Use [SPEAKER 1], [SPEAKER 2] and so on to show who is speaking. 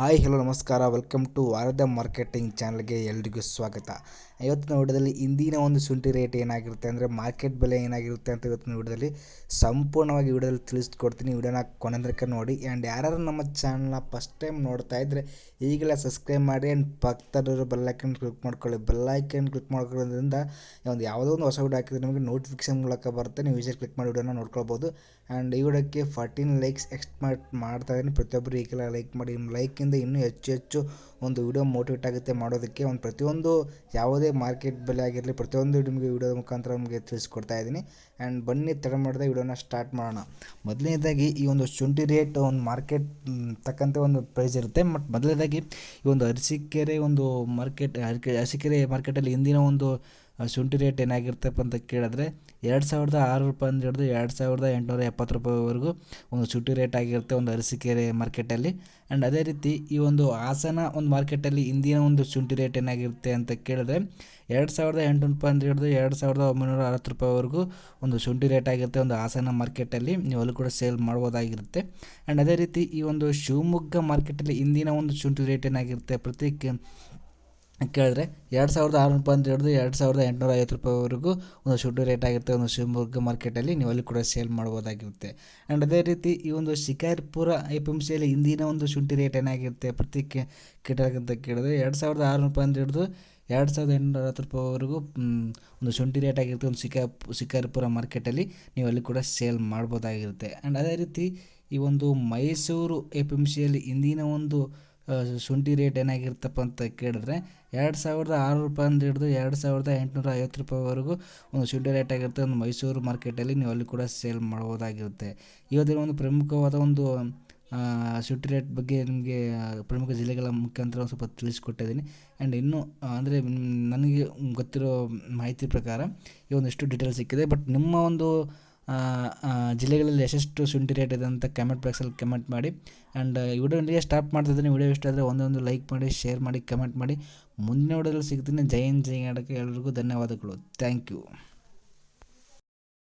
[SPEAKER 1] Hi hello ನಮಸ್ಕಾರ, welcome to ವಾರದ marketing ಚಾನಲ್ಗೆ ಎಲ್ರಿಗೂ ಸ್ವಾಗತ. ಇವತ್ತಿನ ವಿಡಿಯೋದಲ್ಲಿ ಇಂದಿನ ಒಂದು ಶುಂಠಿ ರೇಟ್ ಏನಾಗಿರುತ್ತೆ ಅಂದರೆ ಮಾರ್ಕೆಟ್ ಬೆಲೆ ಏನಾಗಿರುತ್ತೆ ಅಂತ ಇವತ್ತಿನ ವಿಡಿಯೋದಲ್ಲಿ ಸಂಪೂರ್ಣವಾಗಿ ವಿಡಿಯೋದಲ್ಲಿ ತಿಳಿಸ್ಕೊಡ್ತೀನಿ. ವಿಡಿಯೋನ ಕೊನೆತನಕ ನೋಡಿ. ಆ್ಯಂಡ್ ಯಾರು ನಮ್ಮ ಚಾನಲ್ನ ಫಸ್ಟ್ ಟೈಮ್ ನೋಡ್ತಾ ಇದ್ದರೆ ಈಗಲೇ ಸಬ್ಸ್ಕ್ರೈಬ್ ಮಾಡಿ ಆ್ಯಂಡ್ ಪಕ್ಕದಲ್ಲಿರೋ ಬೆಲ್ಲೈಕನ್ ಕ್ಲಿಕ್ ಮಾಡ್ಕೊಳ್ಳಿ. ಬೆಲ್ಲೈಕನ್ ಕ್ಲಿಕ್ ಮಾಡ್ಕೊಳ್ಳೋದ್ರಿಂದ ಒಂದು ಯಾವುದೋ ಒಂದು ಹೊಸ ವಿಡಿಯೋ ಹಾಕಿದ್ರೆ ನಿಮಗೆ ನೋಟಿಫಿಕೇಶನ್ ಮೂಲಕ ಬರುತ್ತೆ. ನೀವು ಈಸಿಯಾಗಿ ಕ್ಲಿಕ್ ಮಾಡಿ ವಿಡಿಯೋನ ನೋಡ್ಕೊಳ್ಬೋದು. ಆ್ಯಂಡ್ ಈ ವಿಡಿಯೋಕ್ಕೆ 14 ಲೈಕ್ಸ್ ಎಕ್ಸ್ಪೆಕ್ಟ್ ಮಾಡ್ತಾ ಇದ್ದೀನಿ. ಪ್ರತಿಯೊಬ್ಬರು ಈಗಲೇ ಲೈಕ್ ಮಾಡಿ. ಲೈಕಿಂದ ಇನ್ನೂ ಹೆಚ್ಚು ಒಂದು ವಿಡಿಯೋ ಮೋಟಿವೇಟ್ ಆಗುತ್ತೆ ಮಾಡೋದಕ್ಕೆ. ಒಂದು ಪ್ರತಿಯೊಂದು ಯಾವುದೇ ಮಾರ್ಕೆಟ್ ಬೆಲೆ ಆಗಿರಲಿ ಪ್ರತಿಯೊಂದು ನಿಮಗೆ ವಿಡಿಯೋದ ಮುಖಾಂತರ ನಿಮಗೆ ತಿಳಿಸ್ಕೊಡ್ತಾ ಇದ್ದೀನಿ. ಆ್ಯಂಡ್ ಬನ್ನಿ ತಡ ಮಾಡಿದೆ ವಿಡಿಯೋನ ಸ್ಟಾರ್ಟ್ ಮಾಡೋಣ. ಮೊದಲನೇದಾಗಿ ಈ ಒಂದು ಶುಂಠಿ ರೇಟ್ ಒಂದು ಮಾರ್ಕೆಟ್ ತಕ್ಕಂತೆ ಒಂದು ಪ್ರೈಸ್ ಇರುತ್ತೆ. ಮತ್ತು ಮೊದಲನೇದಾಗಿ ಈ ಒಂದು ಅರಸೀಕೆರೆ ಒಂದು ಅರಸೀಕೆರೆ ಮಾರ್ಕೆಟಲ್ಲಿ ಇಂದಿನ ಒಂದು ಶುಂಠಿ ರೇಟ್ ಏನಾಗಿರ್ತಪ್ಪ ಅಂತ ಕೇಳಿದ್ರೆ 2,600 ರೂಪಾಯಿಂದ ಹಿಡಿದು 2,870 ರೂಪಾಯಿವರೆಗೂ ಒಂದು ಶುಂಠಿ ರೇಟ್ ಆಗಿರುತ್ತೆ ಒಂದು ಅರಸೀಕೆರೆ ಮಾರ್ಕೆಟಲ್ಲಿ. ಆ್ಯಂಡ್ ಅದೇ ರೀತಿ ಈ ಒಂದು ಹಾಸನ ಒಂದು ಮಾರ್ಕೆಟಲ್ಲಿ ಇಂದಿನ ಒಂದು ಶುಂಠಿ ರೇಟ್ ಏನಾಗಿರುತ್ತೆ ಅಂತ ಕೇಳಿದ್ರೆ 2,800 ರೂಪಾಯಿಂದ ಹಿಡಿದು 2,960 ರೂಪಾಯಿವರೆಗೂ ಒಂದು ಶುಂಠಿ ರೇಟ್ ಆಗಿರುತ್ತೆ ಒಂದು ಹಾಸನ ಮಾರ್ಕೆಟಲ್ಲಿ. ನೀವು ಅಲ್ಲಿ ಕೂಡ ಸೇಲ್ ಮಾಡ್ಬೋದಾಗಿರುತ್ತೆ. ಆ್ಯಂಡ್ ಅದೇ ರೀತಿ ಈ ಒಂದು ಶಿವಮೊಗ್ಗ ಮಾರ್ಕೆಟಲ್ಲಿ ಇಂದಿನ ಒಂದು ಶುಂಠಿ ರೇಟ್ ಏನಾಗಿರುತ್ತೆ ಕೇಳಿದ್ರೆ 2,600 ರೂಪಾಯಿಂದ ಹಿಡಿದು 2,850 ರೂಪಾಯಿವರೆಗೂ ಒಂದು ಶುಂಠಿ ರೇಟ್ ಆಗಿರುತ್ತೆ ಒಂದು ಶಿವಮೊಗ್ಗ ಮಾರ್ಕೆಟಲ್ಲಿ. ನೀವು ಅಲ್ಲಿ ಕೂಡ ಸೇಲ್ ಮಾಡ್ಬೋದಾಗಿರುತ್ತೆ. ಆ್ಯಂಡ್ ಅದೇ ರೀತಿ ಈ ಒಂದು ಶಿಕಾರಿಪುರ APMCಯಲ್ಲಿ ಇಂದಿನ ಒಂದು ಶುಂಠಿ ರೇಟ್ ಏನಾಗಿರುತ್ತೆ ಪ್ರತಿ ಕ್ವಿಂಟಲ್ಗೆ ಅಂತ ಕೇಳಿದ್ರೆ 2,600 ರೂಪಾಯಿಂದ ಹಿಡಿದು 2,860 ರೂಪಾಯಿವರೆಗೂ ಒಂದು ಶುಂಠಿ ರೇಟ್ ಆಗಿರುತ್ತೆ ಒಂದು ಶಿಕಾರಿಪುರ ಮಾರ್ಕೆಟಲ್ಲಿ. ನೀವು ಅಲ್ಲಿ ಕೂಡ ಸೇಲ್ ಮಾಡ್ಬೋದಾಗಿರುತ್ತೆ. ಆ್ಯಂಡ್ ಅದೇ ರೀತಿ ಈ ಒಂದು ಮೈಸೂರು APMCಯಲ್ಲಿ ಇಂದಿನ ಒಂದು ಶುಂಠಿ ರೇಟ್ ಏನಾಗಿರುತ್ತಪ್ಪ ಅಂತ ಕೇಳಿದ್ರೆ 2,600 ರೂಪಾಯಿಂದ ಹಿಡಿದು 2,850 ರೂಪಾಯಿವರೆಗೂ ಒಂದು ಶುಂಠಿ ರೇಟ್ ಆಗಿರುತ್ತೆ ಒಂದು ಮೈಸೂರು ಮಾರ್ಕೆಟಲ್ಲಿ. ನೀವು ಅಲ್ಲಿ ಕೂಡ ಸೇಲ್ ಮಾಡ್ಬೋದಾಗಿರುತ್ತೆ. ಇವತ್ತಿನ ಒಂದು ಪ್ರಮುಖವಾದ ಒಂದು ಶುಂಠಿ ರೇಟ್ ಬಗ್ಗೆ ನಿಮಗೆ ಪ್ರಮುಖ ಜಿಲ್ಲೆಗಳ ಮುಖಾಂತರ ಸ್ವಲ್ಪ ತಿಳಿಸ್ಕೊಟ್ಟಿದ್ದೀನಿ. ಆ್ಯಂಡ್ ಇನ್ನೂ ಅಂದರೆ ನನಗೆ ಗೊತ್ತಿರೋ ಮಾಹಿತಿ ಪ್ರಕಾರ ಈ ಒಂದಿಷ್ಟು ಡೀಟೇಲ್ಸ್ ಸಿಕ್ಕಿದೆ. ಬಟ್ ನಿಮ್ಮ ಒಂದು ಜಿಲ್ಲೆಗಳಲ್ಲಿ ಎಷ್ಟೆಷ್ಟು ಶುಂಠಿ ರೇಟ್ ಇದೆ ಅಂತ ಕಮೆಂಟ್ ಬಾಕ್ಸಲ್ಲಿ ಕಮೆಂಟ್ ಮಾಡಿ. ಆ್ಯಂಡ್ ಈ ವಿಡಿಯೋ ಸ್ಟಾರ್ಟ್ ಮಾಡ್ತಿದ್ದೀನಿ. ವಿಡಿಯೋ ಇಷ್ಟ ಆದರೆ ಒಂದೊಂದು ಲೈಕ್ ಮಾಡಿ, ಶೇರ್ ಮಾಡಿ, ಕಮೆಂಟ್ ಮಾಡಿ. ಮುಂದಿನ ವಿಡಿಯೋದಲ್ಲಿ ಸಿಗ್ತೀನಿ. ಜೈ ಹಿಂದ್, ಜೈ ಕರ್ನಾಟಕ. ಎಲ್ಲರಿಗೂ ಧನ್ಯವಾದಗಳು. Thank you.